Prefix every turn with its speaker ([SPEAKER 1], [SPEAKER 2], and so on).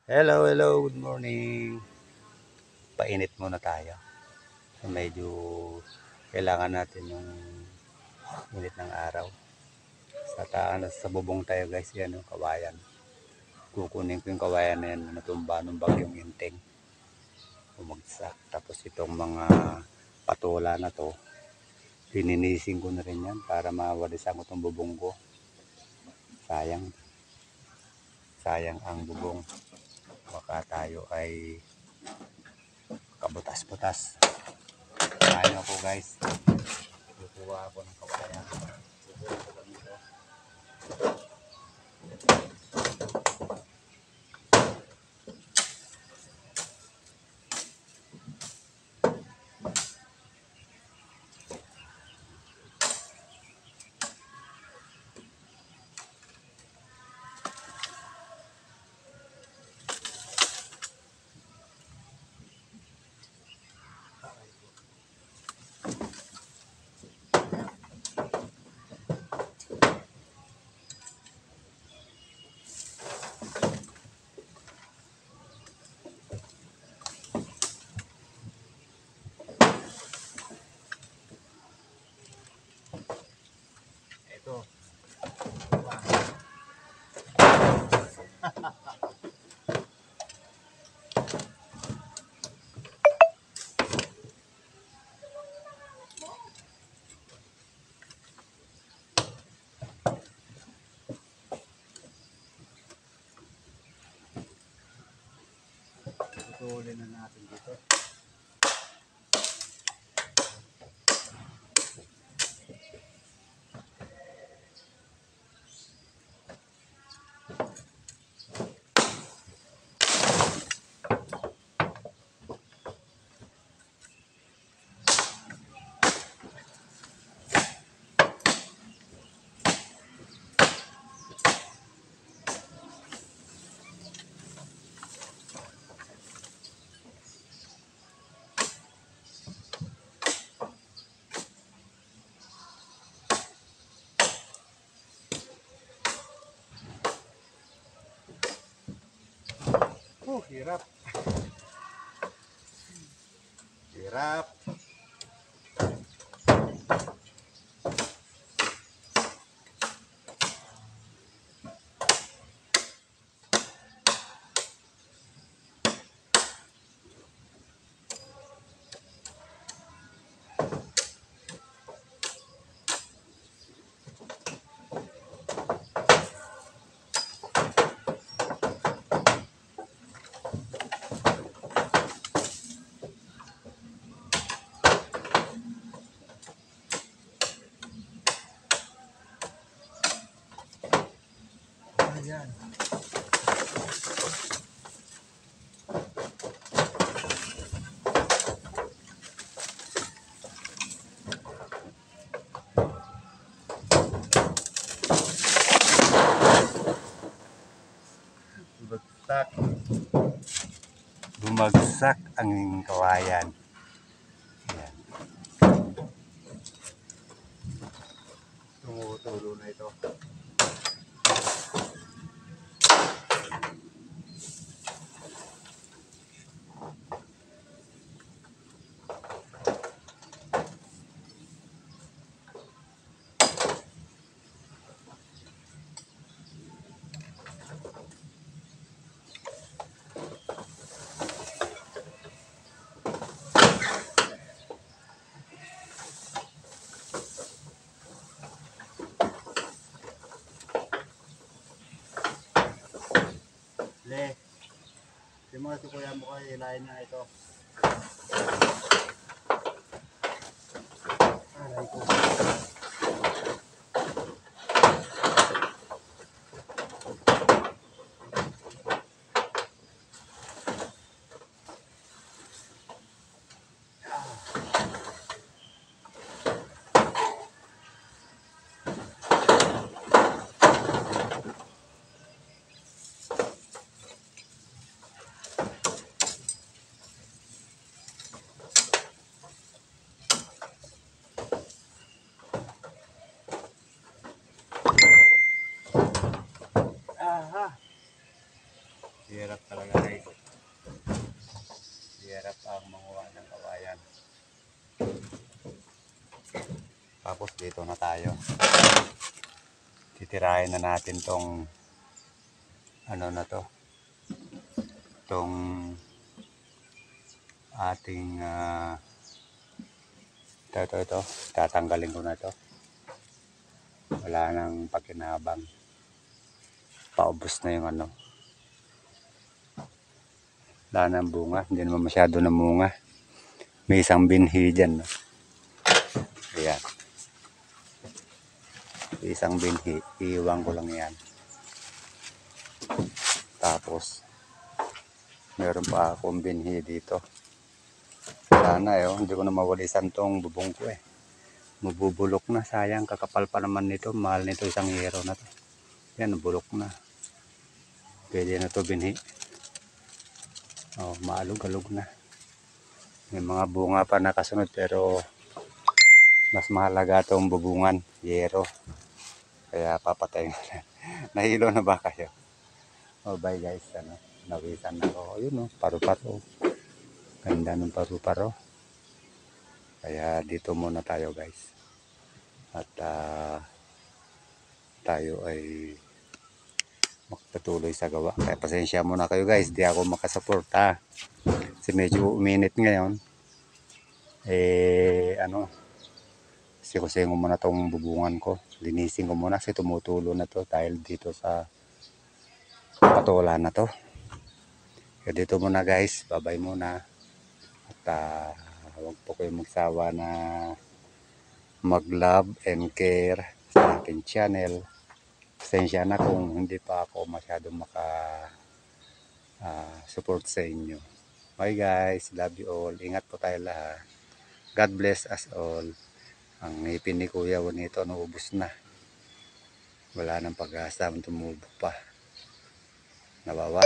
[SPEAKER 1] Hello, hello, good morning. Painit muna tayo. So, medyo kailangan natin yung init ng araw. Sa bubong tayo guys, yan yung kawayan. Kukunin ko yung kawayan na yan na natumba ng bagyong Inteng. Bumagsak. Tapos itong mga patula na to, lininising ko na rin yan para mawalisan ko itong bubong ko. Sayang. Sayang ang bubong. Baka tayo ay kabutas-butas. Ayaw ko guys. Kukuha ako ng kawayan. Kukuha ko lang ito. Ito. Putulin na natin dito. Hirap. Hirap. Ayan. Bumagsak. Bumagsak ang kawayan. Ayan. Tumutulo na ito. Le, di mo si kuya mo kayo hilahin na ito. Aray ko. guys. Hirap ang manguha ng kawayan. Tapos dito na tayo. Titirahin na natin tong ano na to. Tong ating ito. Tatanggalin ko na to. Wala nang pakinabang. Paubos na yung ano. Wala nang bunga. Hindi naman masyado namunga. May isang binhi dyan. No? Ayan. Isang binhi. Iiwan ko lang yan. Tapos, meron pa akong binhi dito. Sana hindi ko na mawalisan tong bubong ko eh. Mabubulok na. Sayang, kakapal pa naman nito. Mahal nito isang hero na to. Yan, bulok na. Pwede na to binhi. Maalog-alog na. May mga bunga pa nakasunod pero mas mahalaga itong bubungan, yero. Kaya papatay na. Nahilo na ba kayo? Bye guys. Nawisan na ako. Ayun paru-paro. Ganda ng paru-paro. Kaya dito muna tayo guys. At tayo ay magpatuloy sa gawa. Kaya pasensya muna kayo guys. Di ako makasuporta. Kasi medyo uminit ngayon. Sikusin ko muna itong bubungan ko. Linisin ko muna kasi tumutulo na to dahil dito sa patola na to. Kaya dito muna guys. Bye-bye muna. At huwag po kayo magsawa na mag-love and care sa aking channel. Pasensya na kung hindi pa ako masyadong support sa inyo. Bye guys, love you all. Ingat po tayo lahat. God bless us all. Ang ngipin ni Kuya Juanito naubos na. Wala nang pag-asa, tumubo pa. Nawawasan.